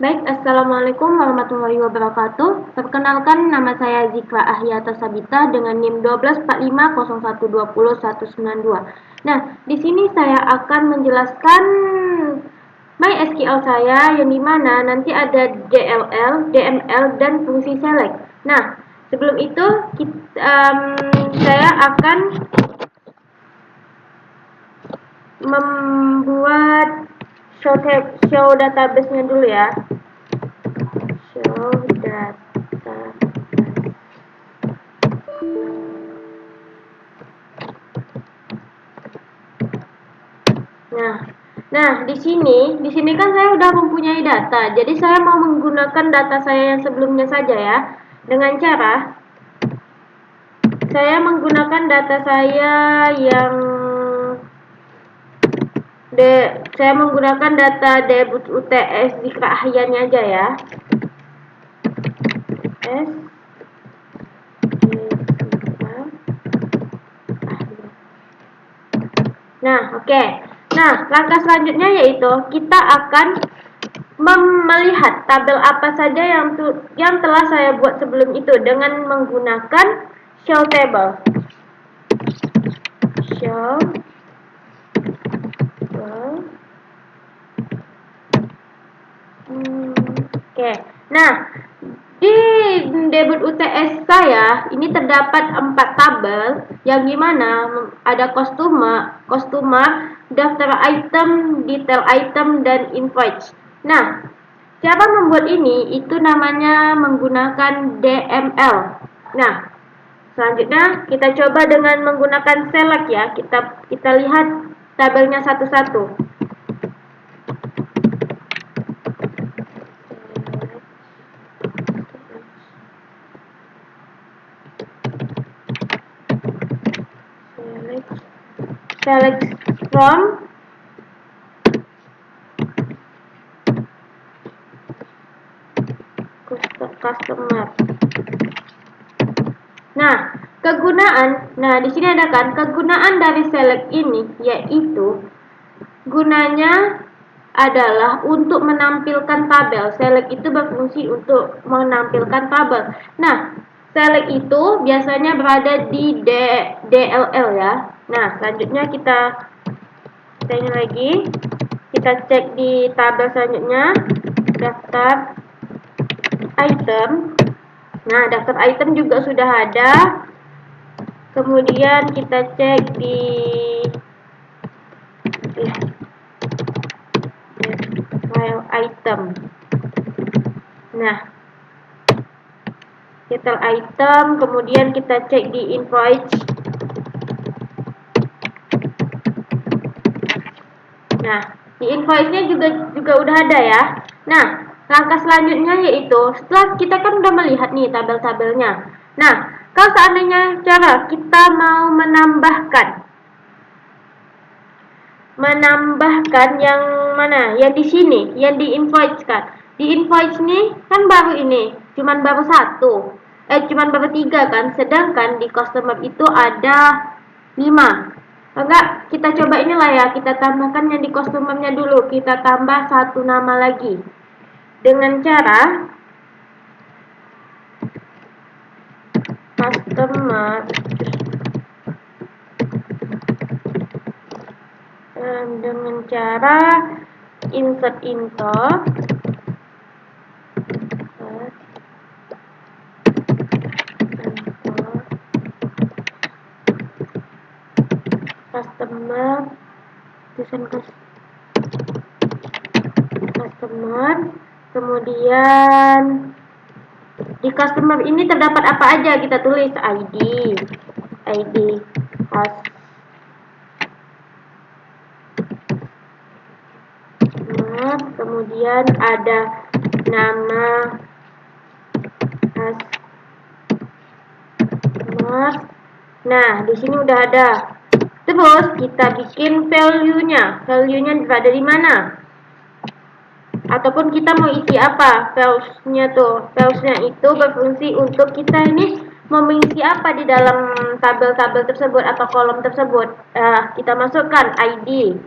Baik, Assalamualaikum warahmatullahi wabarakatuh. Perkenalkan, nama saya Zikra Ahyata Sabita dengan NIM 12450120192. Nah, di sini saya akan menjelaskan MySQL saya yang dimana nanti ada DLL, DML, dan fungsi select. Nah, sebelum itu saya akan membuat show database-nya dulu ya. Show database. Nah, di sini kan saya udah mempunyai data. Jadi saya mau menggunakan data saya yang sebelumnya saja ya. Dengan cara saya menggunakan data saya yang saya menggunakan data debut UTS Zikra Ahyanya aja ya. S Nah, oke. Nah, langkah selanjutnya yaitu kita akan melihat tabel apa saja yang telah saya buat sebelum itu dengan menggunakan show table. Show table. Oke. Nah, di debut UTS saya ini terdapat 4 tabel yang dimana ada customer, daftar item, detail item, dan invoice. Nah, cara membuat ini itu namanya menggunakan DML. Nah, selanjutnya kita coba dengan menggunakan select ya. Kita lihat tabelnya satu-satu. Select from customer. Nah, di sini ada kan kegunaan dari select ini yaitu gunanya adalah untuk menampilkan tabel. Select itu berfungsi untuk menampilkan tabel. Nah, select itu biasanya berada di DLL ya. Nah, selanjutnya kita ini lagi. Kita cek di tabel selanjutnya, daftar item. Nah, daftar item juga sudah ada. Kemudian kita cek di file item. Nah, detail item, kemudian kita cek di invoice. Nah, di invoice-nya juga udah ada ya. Nah, langkah selanjutnya yaitu setelah kita kan udah melihat nih tabel-tabelnya. Nah, kalau seandainya cara kita mau menambahkan yang mana? Yang di sini, yang di invoice kan. Di invoice nih kan baru ini, cuman baru cuman baru 3 kan. Sedangkan di customer itu ada 5. Enggak, kita coba inilah ya, kita tambahkan yang di customernya dulu. Kita tambah 1 nama lagi. Dengan cara customer dengan cara insert into customer kemudian di customer ini terdapat apa aja, kita tulis ID customer, kemudian ada nama customer. Nah, di sini udah ada. Terus kita bikin value-nya berada di mana? Ataupun kita mau isi apa? Value-nya itu berfungsi untuk kita ini mau mengisi apa di dalam tabel-tabel tersebut atau kolom tersebut. Kita masukkan ID.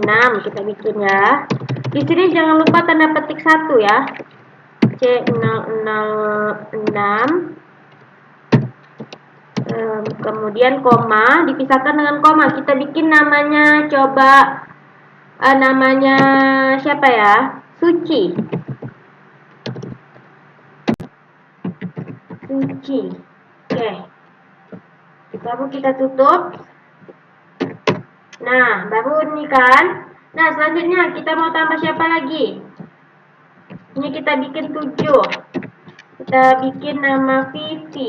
6 kita bikin ya. Di sini jangan lupa tanda petik 1 ya. C006. Kemudian koma dipisahkan dengan koma. Kita bikin namanya, coba namanya siapa ya? Suci. Suci. Oke. Baru kita tutup. Nah, baru ini kan. Nah, selanjutnya kita mau tambah siapa lagi? Ini kita bikin 7. Kita bikin nama Vivi.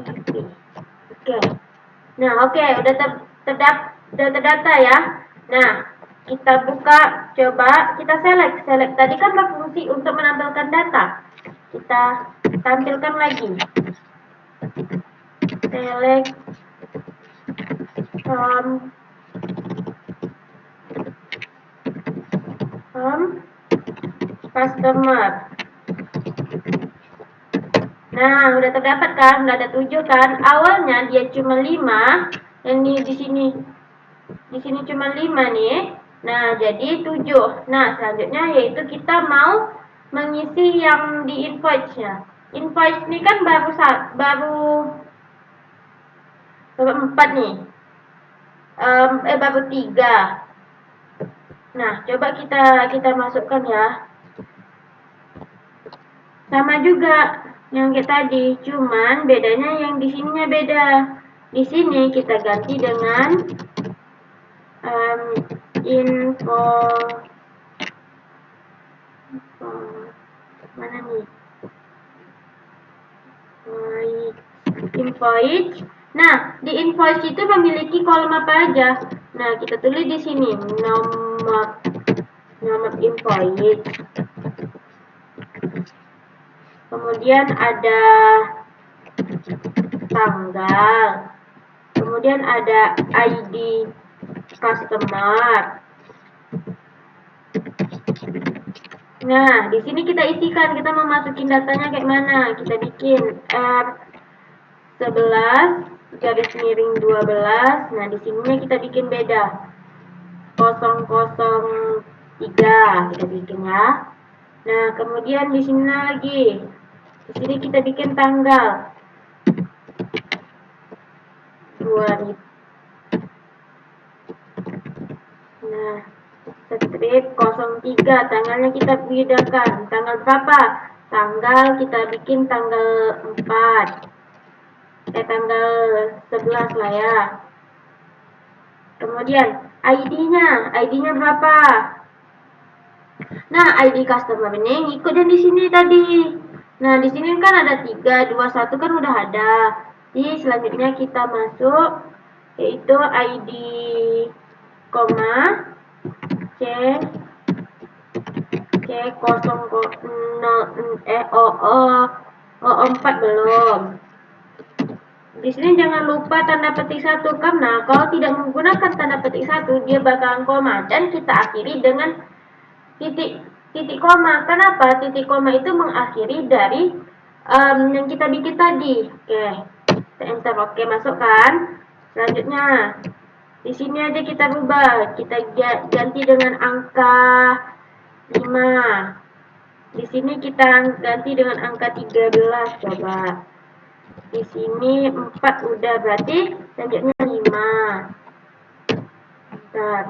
Vivi. Oke. Nah, oke, udah terdata ya. Nah, kita buka, coba kita select. Tadi kan berfungsi untuk menampilkan data. Kita tampilkan lagi. Select from customer. Nah, udah terdapat kan? Udah ada 7 kan? Awalnya dia cuma 5. Ini di sini. Di sini cuma 5 nih. Nah, jadi 7. Nah, selanjutnya yaitu kita mau mengisi yang di invoice-nya. Invoice ini kan baru 4 nih. Baru 3. Nah, coba kita masukkan ya. Sama juga yang kayak tadi, cuman bedanya yang di sininya beda. Di sini kita ganti dengan info mana nih? Invoice. Nah, di invoice itu memiliki kolom apa aja? Nah, kita tulis di sini nomor invoice. Kemudian ada tanggal. Kemudian ada ID customer. Nah, di sini kita isikan, kita mau masukin datanya kayak mana. Kita bikin R11 Nah, di sininya kita bikin beda. 003 kita bikin ya. Nah, kemudian di sini lagi. Di sini kita bikin tanggal 2000. Nah, strip 03 tanggalnya kita bedakan. Tanggal berapa? Tanggal kita bikin tanggal 4. Tanggal 11 lah ya. Kemudian ID-nya berapa? Nah, ID customer ini ngikut yang di sini tadi. Nah, di sini kan ada 3, 2, 1 kan udah ada. Jadi selanjutnya kita masuk yaitu ID, C 4 belum. Di sini jangan lupa tanda petik 1 karena kalau tidak menggunakan tanda petik 1 dia bakalan koma dan kita akhiri dengan titik koma. Kenapa? Titik koma itu mengakhiri dari yang kita bikin tadi. Oke, kita enter. Oke, masukkan. Selanjutnya di sini aja kita rubah. Kita ganti dengan angka 5. Di sini kita ganti dengan angka 13 coba. Di sini 4 udah, berarti selanjutnya 5. Bentar.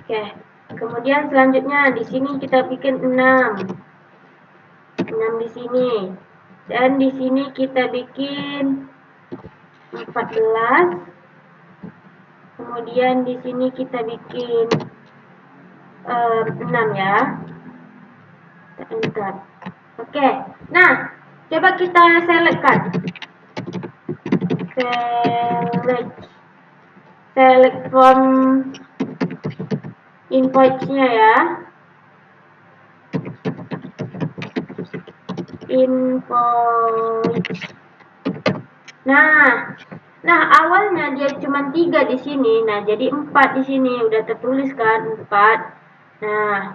Oke. Kemudian selanjutnya di sini kita bikin 6. 6 di sini. Dan di sini kita bikin 14. Kemudian di sini kita bikin 6 ya. Enter. Oke. Nah, coba kita selectkan. Select from invoice-nya ya. Invoice. Nah, awalnya dia cuma 3 di sini. Nah, jadi 4 di sini udah tertulis kan 4. Nah,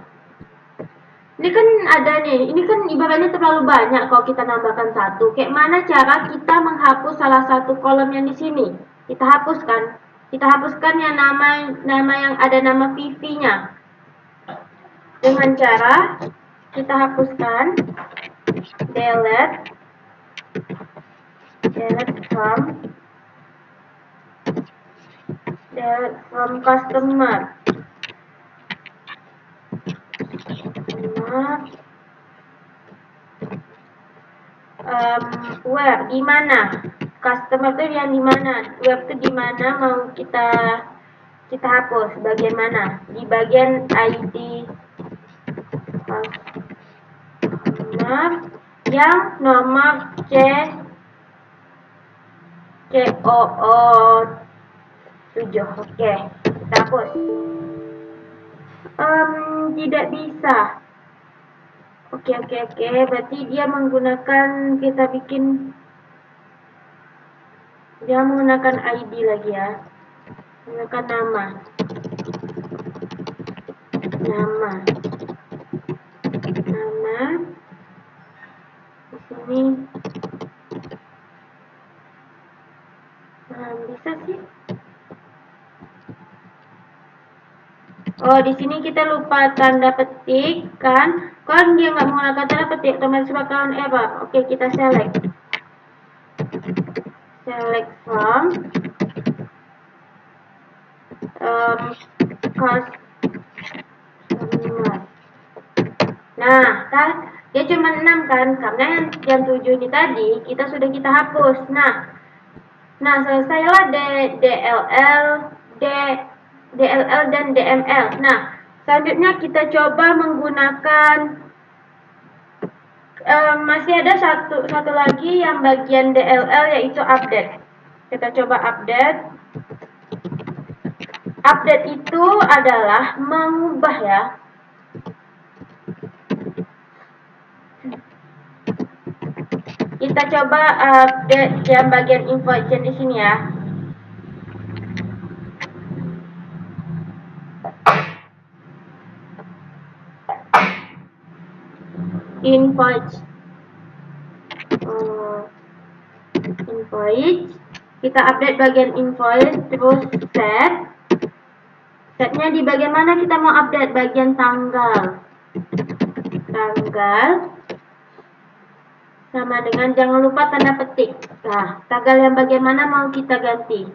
ini kan ada nih. Ini kan ibaratnya terlalu banyak kalau kita nambahkan 1. Kayak mana cara kita menghapus salah satu kolom yang di sini? Kita hapuskan. Kita hapuskan yang nama yang ada nama VV-nya. Dengan cara kita hapuskan delete from customer. Where, di mana? Customer itu yang di mana? Web itu di mana mau kita hapus? Bagian mana? Di bagian ID customer yang nomor COO 7. Oke, kita hapus. Tidak bisa. Oke, berarti dia menggunakan, kita bikin, dia menggunakan ID lagi ya, menggunakan nama di sini. Bisa sih. Oh, di sini kita lupa tanda petik kan? Kan dia nggak menggunakan tanda petik, otomatis bakalan error. Oke, kita select from customer. Nah, kan dia cuma 6 kan? Karena yang 7 ini tadi kita hapus. Nah, selesailah DLL dan DML. Nah, selanjutnya kita coba menggunakan masih ada satu lagi yang bagian DLL, yaitu update. Kita coba update. Update itu adalah mengubah ya. Kita coba update yang bagian information di sini ya. Invoice. Kita update bagian invoice, terus setnya di bagian mana kita mau update? Bagian tanggal sama dengan, jangan lupa tanda petik. Nah, tanggal yang bagaimana mau kita ganti?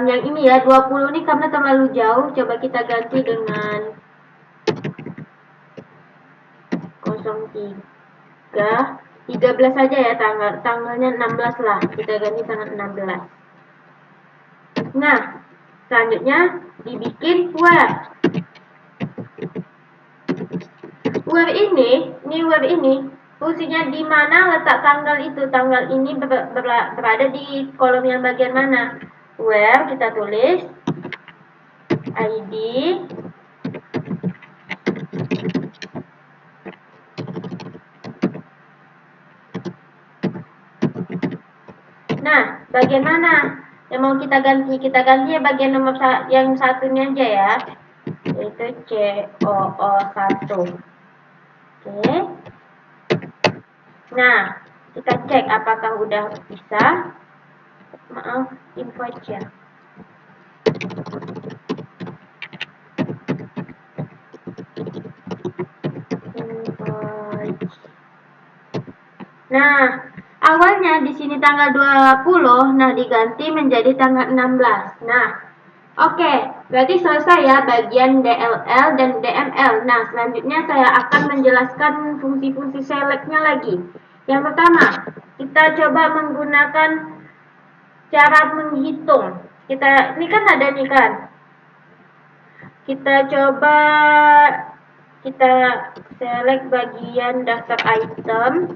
Yang ini ya, 20 ini karena terlalu jauh, coba kita ganti dengan 03, 13 saja ya, tanggalnya 16 lah, kita ganti tanggal 16. Nah, selanjutnya dibikin where. Where ini fungsinya di mana letak tanggal itu. Tanggal ini berada di kolom yang bagian mana? Where kita tulis ID Nah, bagian mana yang mau kita ganti? Kita ganti ya bagian nomor yang satunya aja ya, yaitu COO1. Oke. Nah, kita cek apakah udah bisa. Maaf, invoice ya. Nah, awalnya di sini tanggal 20, nah diganti menjadi tanggal 16. Nah, oke, berarti selesai ya bagian DLL dan DML. Nah, selanjutnya saya akan menjelaskan fungsi-fungsi select-nya lagi. Yang pertama, kita coba menggunakan cara menghitung. Ini kan ada nih kan. Kita coba select bagian daftar item.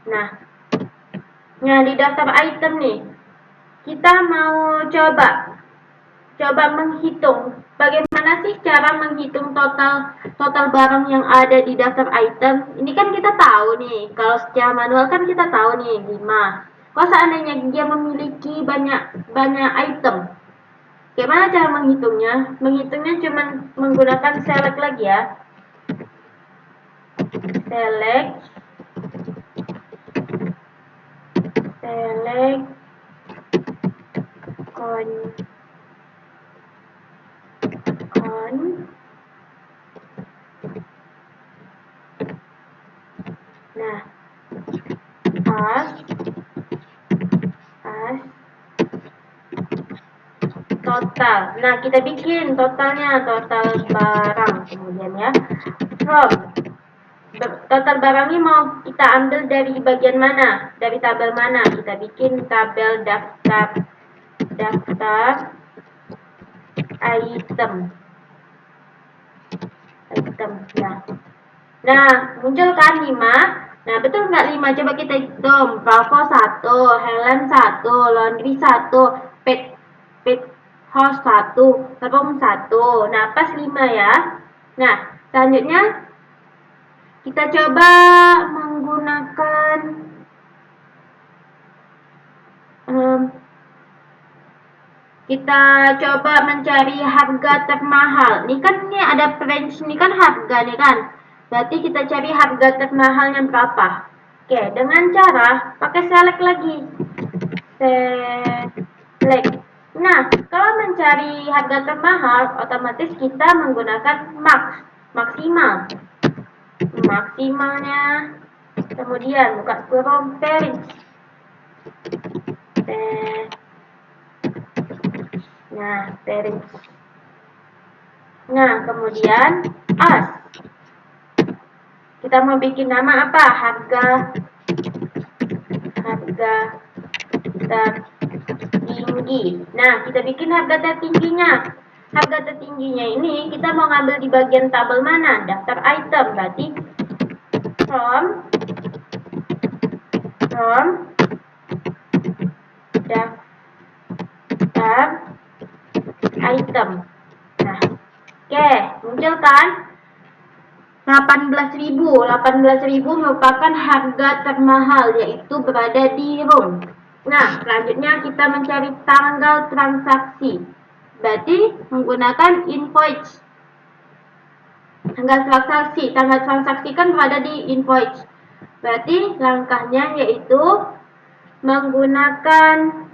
Nah, di daftar item nih, kita mau coba menghitung bagaimana sih cara menghitung total barang yang ada di daftar item. Ini kan kita tahu nih, kalau secara manual kan kita tahu nih 5. Kalau seandainya dia memiliki banyak item, bagaimana cara menghitungnya? Menghitungnya cuma menggunakan select lagi ya. select con nah as total. Nah, kita bikin totalnya, total barang. Kemudian ya, from total barang ini mau kita ambil dari bagian mana? Dari tabel mana? Kita bikin tabel daftar item. Nah, muncul kan 5. Nah, betul nggak 5? Coba kita hitung. Bravo 1, Helen 1, laundry 1, pet house 1, room 1. Nah, pas 5 ya. Nah, selanjutnya kita coba menggunakan kita coba mencari harga termahal. Ini kan ini ada range, ini kan harga nih kan. Berarti kita cari harga termahalnya berapa. Oke, dengan cara pakai select lagi. Select. Nah, kalau mencari harga termahal, otomatis kita menggunakan maksimal. Maksimalnya. Kemudian buka kurung pairing. Nah, pairing. Nah, kemudian as. Kita mau bikin nama apa? Harga tertinggi. Nah, kita bikin harga tertingginya. Harga tertingginya ini kita mau ngambil di bagian tabel mana? Daftar item. Berarti from daftar item. Nah, oke, muncul kan? 18.000 merupakan harga termahal, yaitu berada di room. Nah, selanjutnya kita mencari tanggal transaksi. Berarti menggunakan invoice. Tanggal transaksi kan berada di invoice. Berarti langkahnya yaitu menggunakan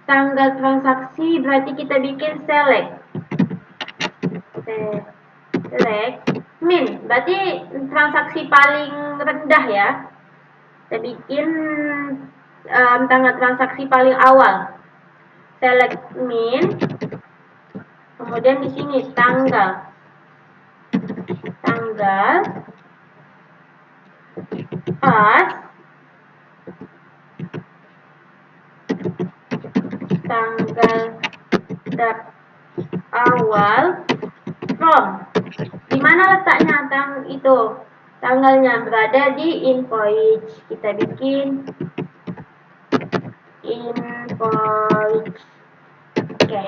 tanggal transaksi, berarti kita bikin select min, berarti transaksi paling rendah ya. Kita bikin tanggal transaksi paling awal. Select min. Kemudian di sini tanggal as tanggal awal from. Di mana letaknya tanggalnya berada di invoice. Kita bikin invoice. Oke.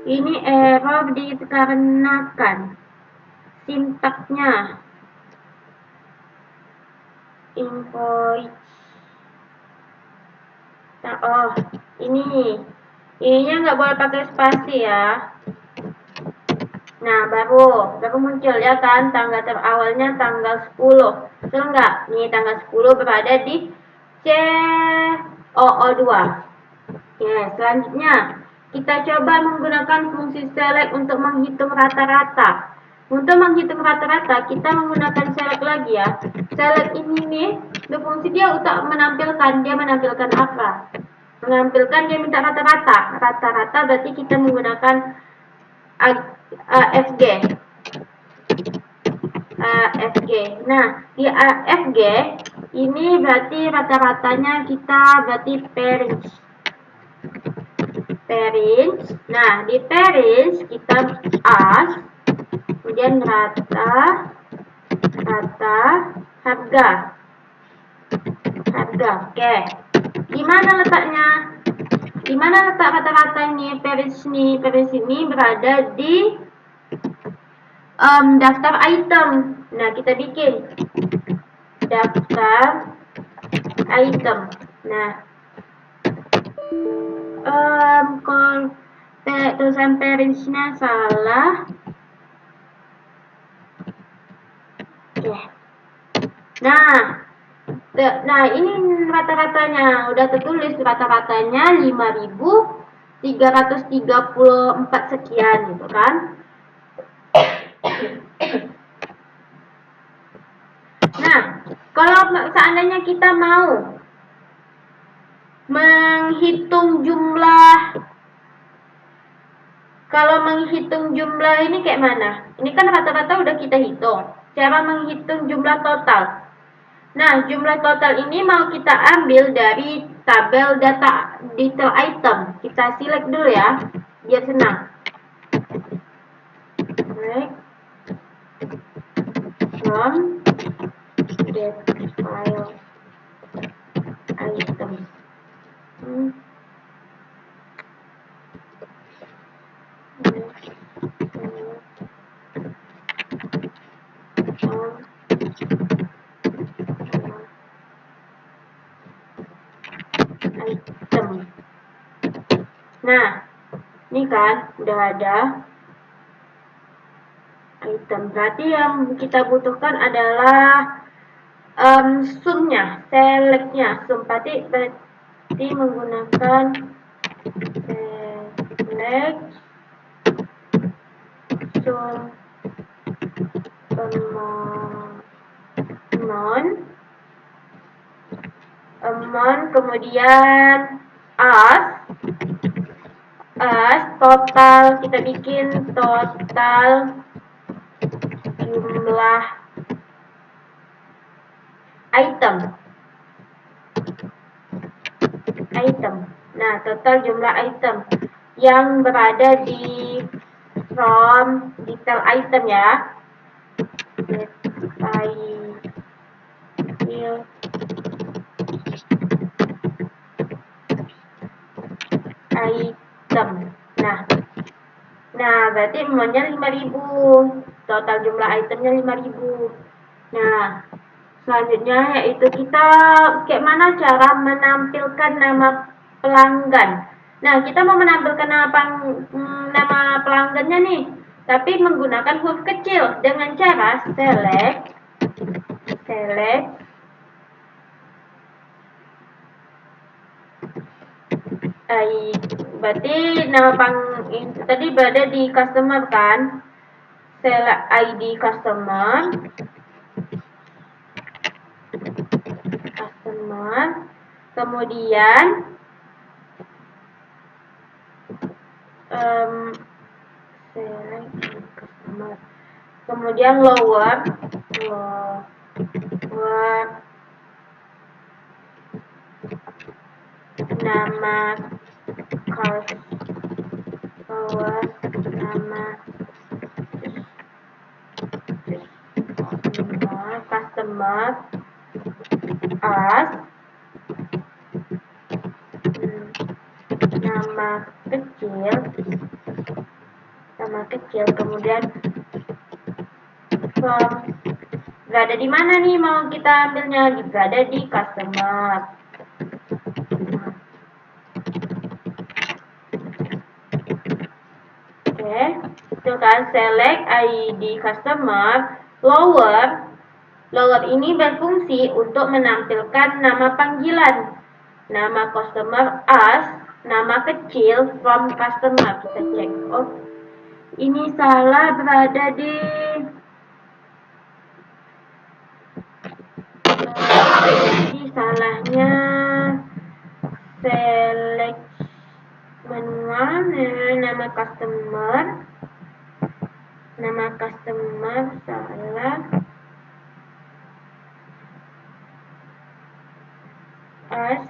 Ini error dikarenakan sintaknya invoice. Oh, ininya nggak boleh pakai spasi ya. Nah, baru muncul ya kan, tanggal terawalnya tanggal 10. Betul nggak? Nih, tanggal 10 berada di COO2. Oke, selanjutnya kita coba menggunakan fungsi select untuk menghitung rata-rata. Untuk menghitung rata-rata, kita menggunakan select lagi ya. Select ini nih, berfungsi dia untuk menampilkan apa? Menampilkan dia minta rata-rata. Rata-rata berarti kita menggunakan AFG. Nah, di AFG ini berarti rata-ratanya kita berarti pairings. Nah, di pairings kita as, kemudian rata harga. Oke. Di mana letaknya? Di mana letak rata-rata ini? Pairings ini berada di daftar item. Nah, kita bikin daftar item. Nah, kalau tulisan pairings-nya salah. Oke. Nah ini rata-ratanya udah tertulis, rata-ratanya 5.334 sekian gitu kan. Nah, kalau seandainya kita mau menghitung jumlah ini kayak mana? Ini kan rata-rata udah kita hitung. Cara menghitung jumlah total. Nah, jumlah total ini mau kita ambil dari tabel data detail item. Kita select dulu ya, biar senang. Select from get file item. Item. Nah, ini kan udah ada item. Berarti yang kita butuhkan adalah sumnya, selectnya. Sum berarti menggunakan select sum amount, kemudian as total, kita bikin total jumlah item. Nah, total jumlah item yang berada di from detail item ya. Item. Nah, berarti maunya 5.000. Total jumlah itemnya 5.000. Nah, selanjutnya yaitu kita kayak mana cara menampilkan nama pelanggan. Nah, kita mau menampilkan nama pelanggannya nih, tapi menggunakan huruf kecil dengan cara select berarti tadi berada di customer kan, select ID customer, kemudian select customer, kemudian lower nama customer as nama kecil, kemudian berada di mana nih mau kita ambilnya, berada di customer. Oke, itu kan select ID customer. Lower ini berfungsi untuk menampilkan nama panggilan, nama customer as, nama kecil from customer. Kita cek. Oh, ini salah, berada di salahnya select manual, nama customer salah, as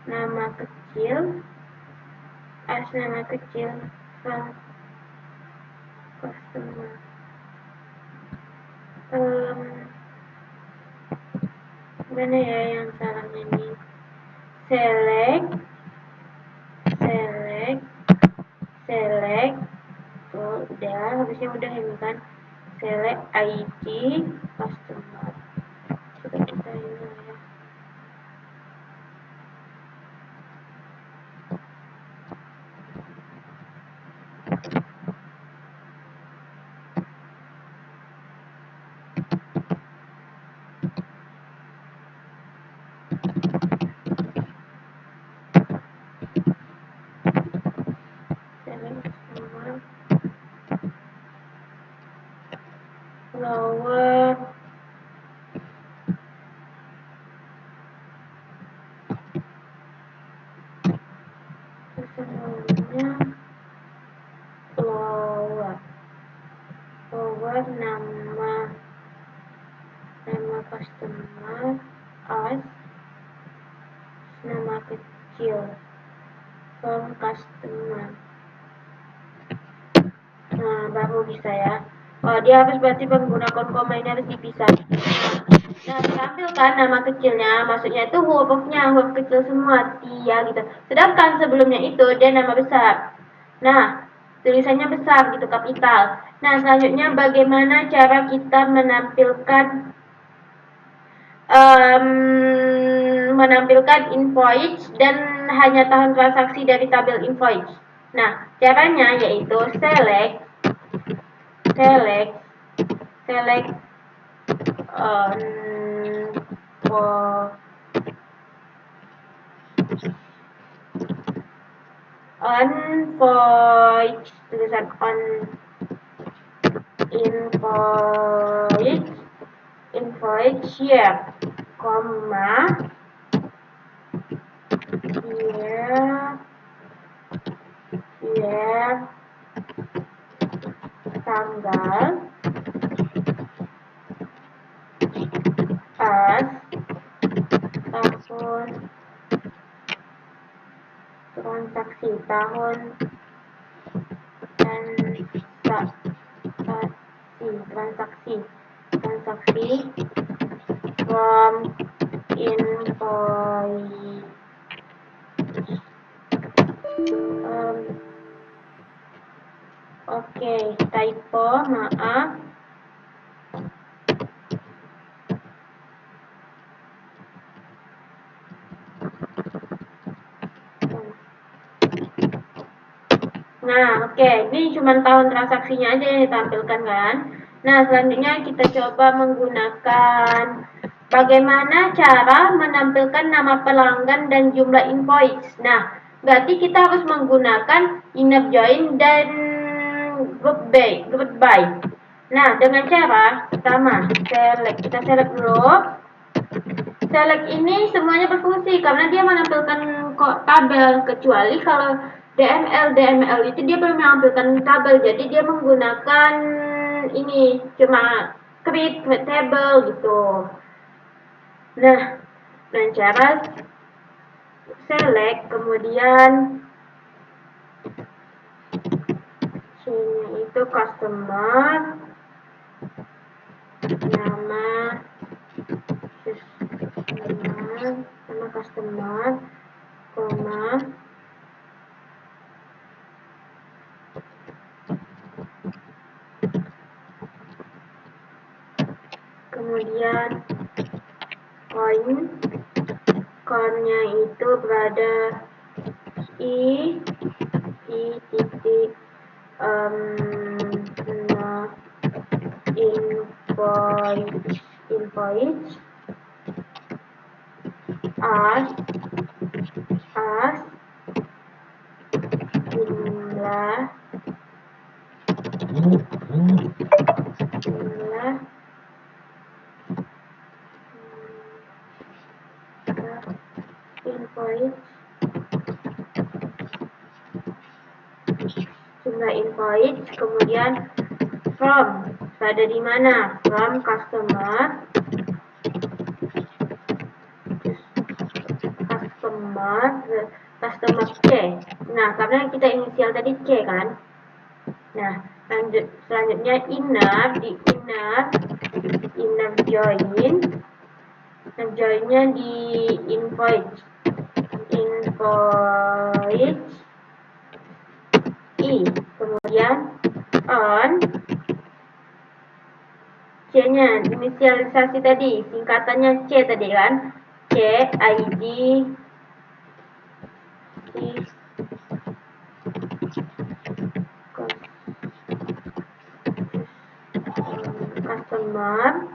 nama kecil from customer. Mana ya yang salahnya nih? Select udah, habisnya udah ini kan, select ID customer. Coba kita ini ya. lower sesungguhnya lower nama customer as nama kecil from customer. Nah, baru bisa ya. Oh, dia harus berarti menggunakan koma ini harus dipisah. Nah, ditampilkan nama kecilnya, maksudnya itu hurufnya huruf kecil semua, Tia gitu. Sedangkan sebelumnya itu dia nama besar. Nah, tulisannya besar gitu, kapital. Nah, selanjutnya bagaimana cara kita menampilkan invoice dan hanya tahun transaksi dari tabel invoice. Nah, caranya yaitu select invoice, tulisan invoice year, koma year tanggal as tahun transaksi from invoice. Oke, typo, maaf. Nah, oke, ini cuma tahun transaksinya aja yang ditampilkan kan. Nah, selanjutnya kita coba menggunakan bagaimana cara menampilkan nama pelanggan dan jumlah invoice. Nah, berarti kita harus menggunakan inner join dan group by. Nah, dengan cara pertama, kita select dulu. Select ini semuanya berfungsi karena dia menampilkan tabel, kecuali kalau DML itu dia belum menampilkan tabel, jadi dia menggunakan ini cuma create table gitu. Nah, dengan cara select kemudian C-nya itu customer, nama customer, koma kemudian coin-nya itu berada i titik invoice as jumlah invoice kemudian from berada di mana, from customer C. Nah, karena kita inisial tadi C kan. Nah, selanjutnya inner joinnya di invoice i, kemudian on C-nya inisialisasi tadi, singkatannya C tadi kan, C ID customer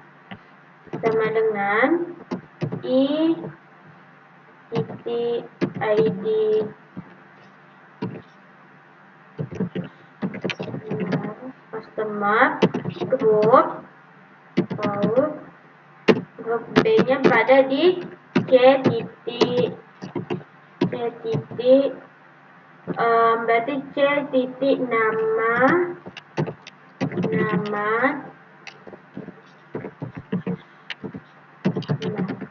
sama dengan i titik ID customer group out. Grup B-nya berada di C titik. Berarti C titik nama.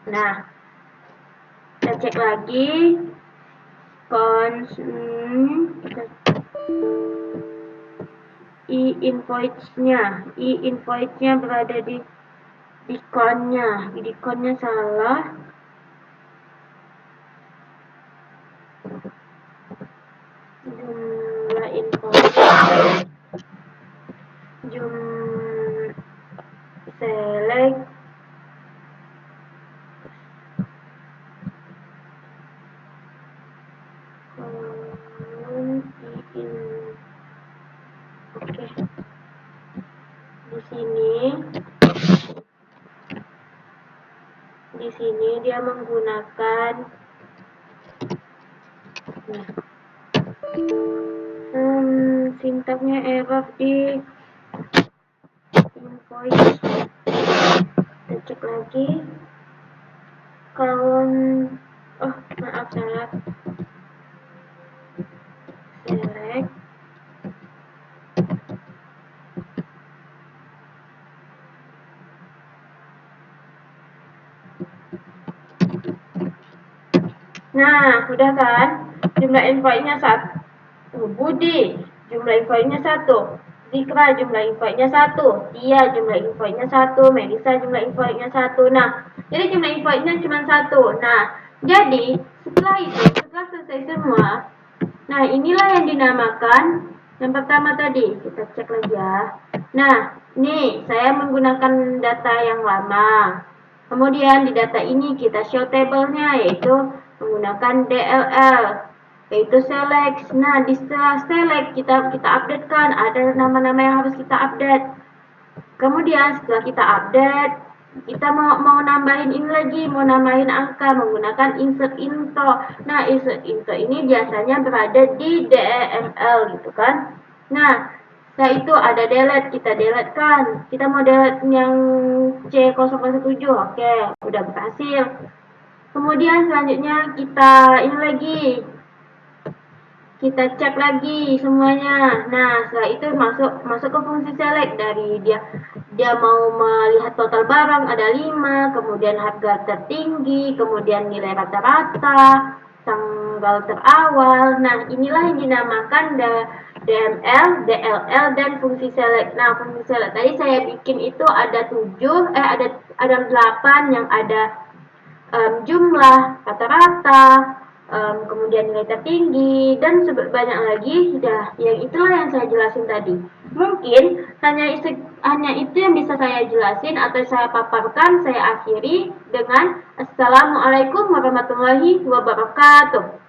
Nah, kita cek lagi invoice-nya berada di konnya salah. Jumlah invoice, select Oke. Di sini dia menggunakan sintaknya error di invoice. Kita cek lagi. Maaf, salah. Select. Nah, udah kan? Jumlah invoice-nya 1. Budi, jumlah invoice-nya 1. Zikra, jumlah invoice-nya 1. Tia, jumlah invoice-nya 1. Melisa, jumlah invoice-nya 1. Nah, jadi jumlah invoice-nya cuma 1. Nah, jadi setelah selesai semua, nah inilah yang dinamakan yang pertama tadi. Kita cek lagi ya. Nah, nih saya menggunakan data yang lama. Kemudian di data ini kita show table-nya, yaitu menggunakan DLL, yaitu select. Nah, di setelah select kita update-kan, ada nama-nama yang harus kita update. Kemudian setelah kita update, kita mau nambahin ini lagi, mau nambahin angka menggunakan insert into. Nah, insert into ini biasanya berada di DEML gitu kan. Nah, setelah itu ada delete, kita delete kan. Kita mau delete yang C007. Oke, udah berhasil. Kemudian selanjutnya kita ini lagi, kita cek lagi semuanya. Nah, setelah itu masuk ke fungsi select. Dari dia mau melihat total barang ada 5, kemudian harga tertinggi, kemudian nilai rata-rata, tanggal terawal. Nah, inilah yang dinamakan DML, DLL, dan fungsi select. Nah, fungsi select tadi saya bikin itu ada 8 yang ada jumlah, rata-rata, kemudian nilai tertinggi, dan banyak lagi. Yang itulah yang saya jelasin tadi. Mungkin hanya itu yang bisa saya jelasin atau saya paparkan. Saya akhiri dengan Assalamualaikum warahmatullahi wabarakatuh.